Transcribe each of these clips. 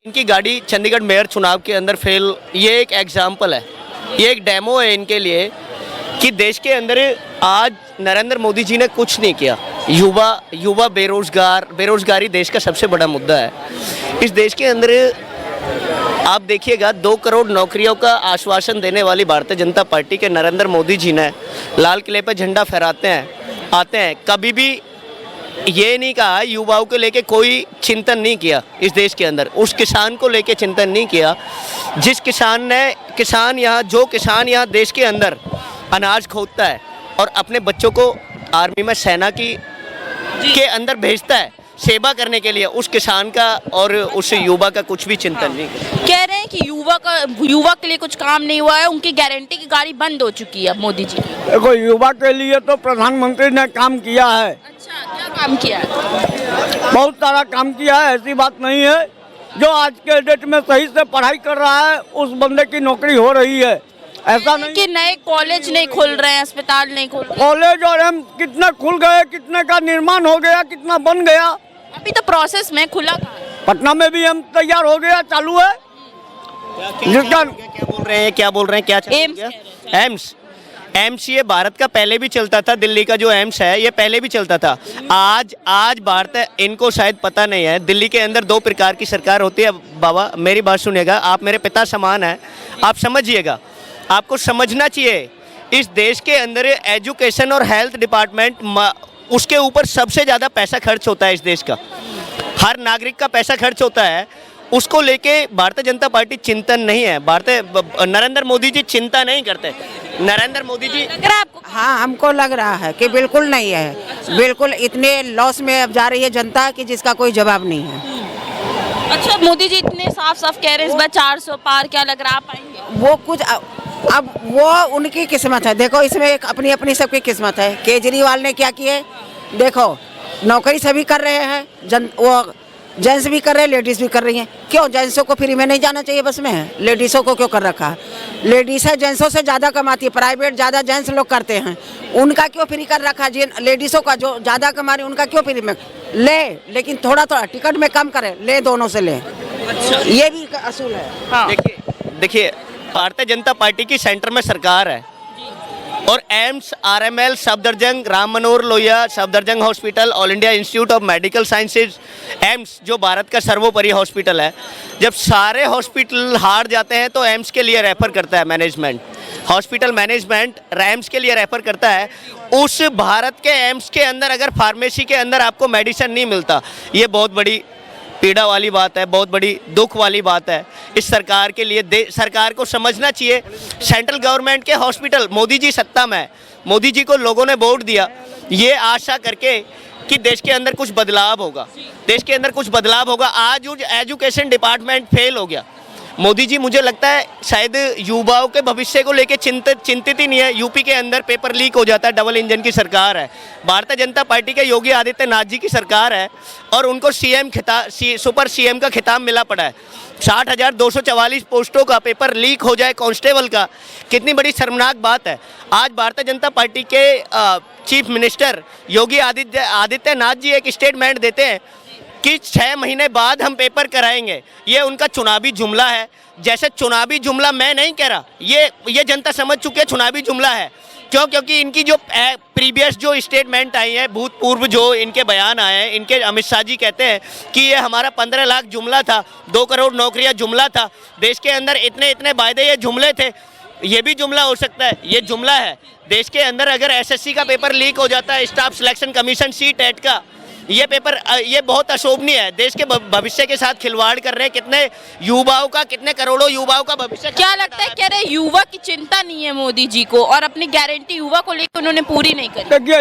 इनकी गाड़ी चंडीगढ़ मेयर चुनाव के अंदर फेल, ये एक एग्जाम्पल है, ये एक डेमो है इनके लिए कि देश के अंदर आज नरेंद्र मोदी जी ने कुछ नहीं किया। युवा बेरोजगारी देश का सबसे बड़ा मुद्दा है। इस देश के अंदर आप देखिएगा 2 करोड़ नौकरियों का आश्वासन देने वाली भारतीय जनता पार्टी के नरेंद्र मोदी जी ने लाल किले पर झंडा फहराते हैं, आते हैं, कभी भी ये नहीं कहा, युवाओं को लेके कोई चिंतन नहीं किया इस देश के अंदर, उस किसान को लेके चिंतन नहीं किया जिस किसान यहाँ देश के अंदर अनाज खोदता है और अपने बच्चों को आर्मी में सेना के अंदर भेजता है सेवा करने के लिए, उस किसान का और उस युवा का कुछ भी चिंतन नहीं किया। कह रहे हैं कि युवा के लिए कुछ काम नहीं हुआ है, उनकी गारंटी की गाड़ी बंद हो चुकी है मोदी जी। देखो, युवा के लिए तो प्रधानमंत्री ने काम किया है। अच्छा, क्या काम किया है? बहुत सारा काम किया है, ऐसी बात नहीं है। जो आज के डेट में सही से पढ़ाई कर रहा है उस बंदे की नौकरी हो रही है। ऐसा नहीं कि नए कॉलेज नहीं खुल रहे हैं, अस्पताल नहीं खुल रहे। कॉलेज और एम्स कितने खुल गए, कितने का निर्माण हो गया, कितना बन गया, अभी तो प्रोसेस में खुला। पटना में भी एम्स तैयार हो गया, चालू है। क्या बोल रहे हैं क्या एम्स ये भारत का पहले भी चलता था, दिल्ली का जो एम्स है ये पहले भी चलता था। आज भारत, इनको शायद पता नहीं है, दिल्ली के अंदर 2 प्रकार की सरकार होती है। बाबा मेरी बात सुनिएगा, आप मेरे पिता समान हैं, आप समझिएगा, आपको समझना चाहिए इस देश के अंदर एजुकेशन और हेल्थ डिपार्टमेंट, उसके ऊपर सबसे ज़्यादा पैसा खर्च होता है इस देश का, हर नागरिक का पैसा खर्च होता है, उसको लेके भारतीय जनता पार्टी चिंतन नहीं है। नरेंद्र मोदी जी चिंता नहीं करते। नरेंद्र मोदी जी हाँ, हमको लग रहा है कि बिल्कुल नहीं है, बिल्कुल इतने लॉस में अब जा रही है जनता कि जिसका कोई जवाब नहीं है। अच्छा, मोदी जी इतने साफ साफ कह रहे हैं इस बार 400 पार, क्या लग रहा आप पाएंगे? वो कुछ अब वो उनकी किस्मत है। देखो, इसमें एक अपनी अपनी सबकी किस्मत है। केजरीवाल ने क्या किए, देखो नौकरी सभी कर रहे हैं, वो जेंट्स भी कर रहे हैं, लेडीज भी कर रही हैं। क्यों जेंट्सों को फ्री में नहीं जाना चाहिए बस में? लेडीज़ों को क्यों कर रखा है? लेडीज़ है जेंट्सों से ज़्यादा कमाती है, प्राइवेट ज़्यादा जेंट्स लोग करते हैं, उनका क्यों फ्री कर रखा? जिन लेडीज़ों का जो ज़्यादा कमा रही उनका क्यों फ्री में ले, लेकिन थोड़ा टिकट में कम करे, ले दोनों से ले। अच्छा, ये भी असूल है। हाँ। देखिए भारतीय जनता पार्टी की सेंटर में सरकार है और AIIMS, RML, Safdarjung, Ram Manohar Lohia Safdarjung hospital, all India institute of medical sciences, AIIMS जो भारत का सर्वोपरि हॉस्पिटल है, जब सारे हॉस्पिटल हार जाते हैं तो एम्स के लिए रेफर करता है मैनेजमेंट, हॉस्पिटल मैनेजमेंट एम्स के लिए रेफर करता है। उस भारत के एम्स के अंदर अगर फार्मेसी के अंदर आपको मेडिसिन नहीं मिलता, ये बहुत बड़ी पीड़ा वाली बात है, बहुत बड़ी दुख वाली बात है इस सरकार के लिए। सरकार को समझना चाहिए, सेंट्रल गवर्नमेंट के हॉस्पिटल, मोदी जी सत्ता में है, मोदी जी को लोगों ने वोट दिया ये आशा करके कि देश के अंदर कुछ बदलाव होगा, देश के अंदर कुछ बदलाव होगा। आज एजुकेशन डिपार्टमेंट फेल हो गया। मोदी जी मुझे लगता है शायद युवाओं के भविष्य को लेकर चिंतित ही नहीं है। यूपी के अंदर पेपर लीक हो जाता है, डबल इंजन की सरकार है, भारतीय जनता पार्टी के योगी आदित्यनाथ जी की सरकार है और उनको सुपर सीएम का खिताब मिला पड़ा है। 60,244 पोस्टों का पेपर लीक हो जाए कांस्टेबल का, कितनी बड़ी शर्मनाक बात है। आज भारतीय जनता पार्टी के चीफ मिनिस्टर योगी आदित्यनाथ जी एक स्टेटमेंट देते हैं कि 6 महीने बाद हम पेपर कराएंगे। ये उनका चुनावी जुमला है। जैसे चुनावी जुमला मैं नहीं कह रहा, ये जनता समझ चुकी है चुनावी जुमला है। क्यों? क्योंकि इनकी जो प्रीवियस जो स्टेटमेंट आई है, भूतपूर्व जो इनके बयान आए हैं, इनके अमित शाह जी कहते हैं कि ये हमारा 15 लाख जुमला था, 2 करोड़ नौकरियां जुमला था, देश के अंदर इतने वायदे ये जुमले थे। ये भी जुमला हो सकता है, ये जुमला है। देश के अंदर अगर एसएससी का पेपर लीक हो जाता है, स्टाफ सिलेक्शन कमीशन सीटेट का, ये पेपर, ये बहुत अशोभनीय है। देश के भविष्य के साथ खिलवाड़ कर रहे हैं, कितने युवाओं का, कितने करोड़ों युवाओं का भविष्य। क्या लगता है, कह रहे युवा की चिंता नहीं है मोदी जी को और अपनी गारंटी युवा को लेकर उन्होंने पूरी नहीं करी? देखिए,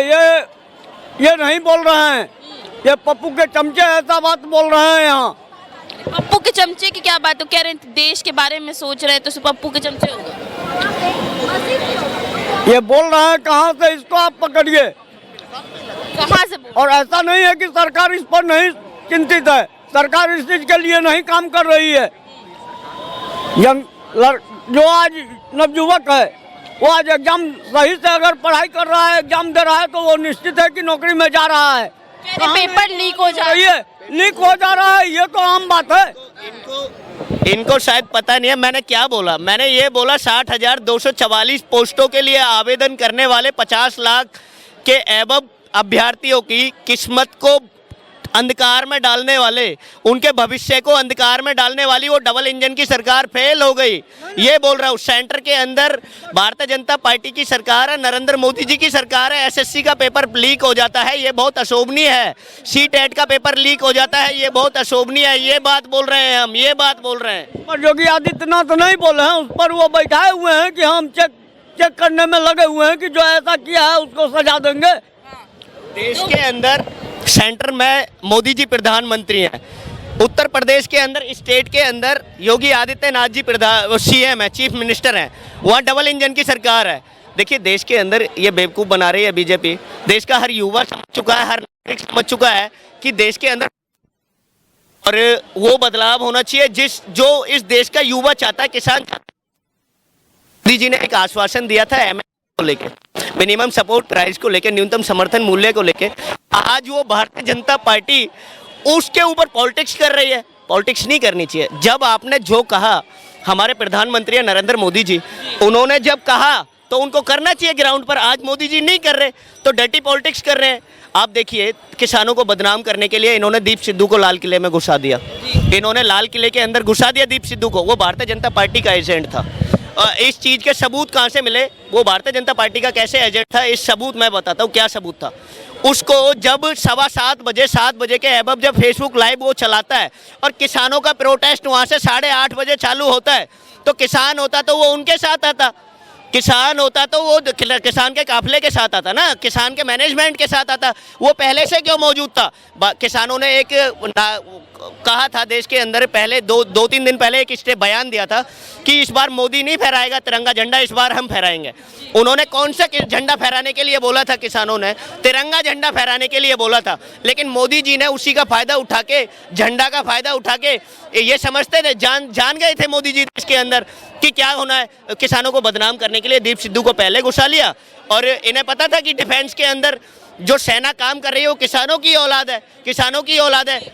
ये नहीं बोल रहे हैं, ये पप्पू के चमचे ऐसा बात बोल रहे हैं। यहाँ पप्पू के चमचे की क्या बात हो, कह रहे हैं देश के बारे में सोच रहे हैं तो पप्पू के चमचे होगा। ये बोल रहे हैं कहाँ से, इसको आप पकड़िए कहाँ से? और ऐसा नहीं है कि सरकार इस पर नहीं चिंतित है, सरकार इस चीज के लिए नहीं काम कर रही है। जो आज नवयुवक है वो आज एग्जाम सही से अगर पढ़ाई कर रहा है, एग्जाम दे रहा है, तो वो निश्चित है कि नौकरी में जा रहा है। पेपर लीक हो जा रहा है, लीक हो जा रहा है, ये तो आम बात है। इनको शायद पता नहीं है मैंने क्या बोला। मैंने ये बोला 60,244 पोस्टों के लिए आवेदन करने वाले 50 लाख के एबव अभ्यर्थियों की किस्मत को अंधकार में डालने वाले, उनके भविष्य को अंधकार में डालने वाली वो डबल इंजन की सरकार फेल हो गई। ये बोल रहा हूँ। सेंटर के अंदर भारतीय जनता पार्टी की सरकार है, नरेंद्र मोदी जी की सरकार है। एसएससी का पेपर लीक हो जाता है, ये बहुत अशोभनीय है। सीटेट का पेपर लीक हो जाता है, ये बहुत अशोभनीय है। ये बात बोल रहे हैं हम, ये बात बोल रहे हैं। पर योगी आदित्यनाथ नहीं बोले हैं, उस पर वो बैठाए हुए हैं कि हम चेक करने में लगे हुए हैं कि जो ऐसा किया है उसको सजा देंगे। देश के अंदर सेंटर में मोदी जी प्रधानमंत्री हैं, उत्तर प्रदेश के अंदर स्टेट के अंदर योगी आदित्यनाथ जी सीएम है, चीफ मिनिस्टर हैं, वहाँ डबल इंजन की सरकार है। देखिए देश के अंदर ये बेवकूफ़ बना रही है बीजेपी। देश का हर युवा समझ चुका है, हर नागरिक समझ चुका है कि देश के अंदर और वो बदलाव होना चाहिए जो इस देश का युवा चाहता है, किसान चाहता है। मोदी जी ने एक आश्वासन दिया था एमएसपी को लेकर, मिनिमम सपोर्ट प्राइस को लेकर, न्यूनतम समर्थन मूल्य को लेकर। आज वो भारतीय जनता पार्टी उसके ऊपर पॉलिटिक्स कर रही है। पॉलिटिक्स नहीं करनी चाहिए। जब आपने जो कहा, हमारे प्रधानमंत्री नरेंद्र मोदी जी, उन्होंने जब कहा तो उनको करना चाहिए ग्राउंड पर। आज मोदी जी नहीं कर रहे तो डर्टी पॉलिटिक्स कर रहे हैं। आप देखिए किसानों को बदनाम करने के लिए इन्होंने दीप सिद्धू को लाल किले में घुसा दिया। इन्होंने लाल किले के अंदर घुसा दिया दीप सिद्धू को। वो भारतीय जनता पार्टी का एजेंट था। इस चीज़ के सबूत कहाँ से मिले, वो भारतीय जनता पार्टी का कैसे एजेंट था, इस सबूत मैं बताता हूँ क्या सबूत था। उसको जब 7:15 बजे के एबव जब फेसबुक लाइव वो चलाता है और किसानों का प्रोटेस्ट वहाँ से 8:30 बजे चालू होता है, तो किसान होता तो वो उनके साथ आता, किसान होता तो वो किसान के काफिले के साथ आता ना, किसान के मैनेजमेंट के साथ आता। वो पहले से क्यों मौजूद था? किसानों ने एक कहा था देश के अंदर पहले 2-3 दिन पहले एक स्टेप बयान दिया था कि इस बार मोदी नहीं फहराएगा तिरंगा झंडा, इस बार हम फहराएंगे। उन्होंने कौन सा झंडा फहराने के लिए बोला था? किसानों ने तिरंगा झंडा फहराने के लिए बोला था। लेकिन मोदी जी ने उसी का फायदा उठा के, झंडा का फायदा उठा के, ये समझते थे, जान गए थे मोदी जी देश के अंदर कि क्या होना है। किसानों को बदनाम करने के लिए दीप सिद्धू को पहले घुसा लिया और इन्हें पता था कि डिफेंस के अंदर जो सेना काम कर रही है वो किसानों की औलाद है, किसानों की औलाद है।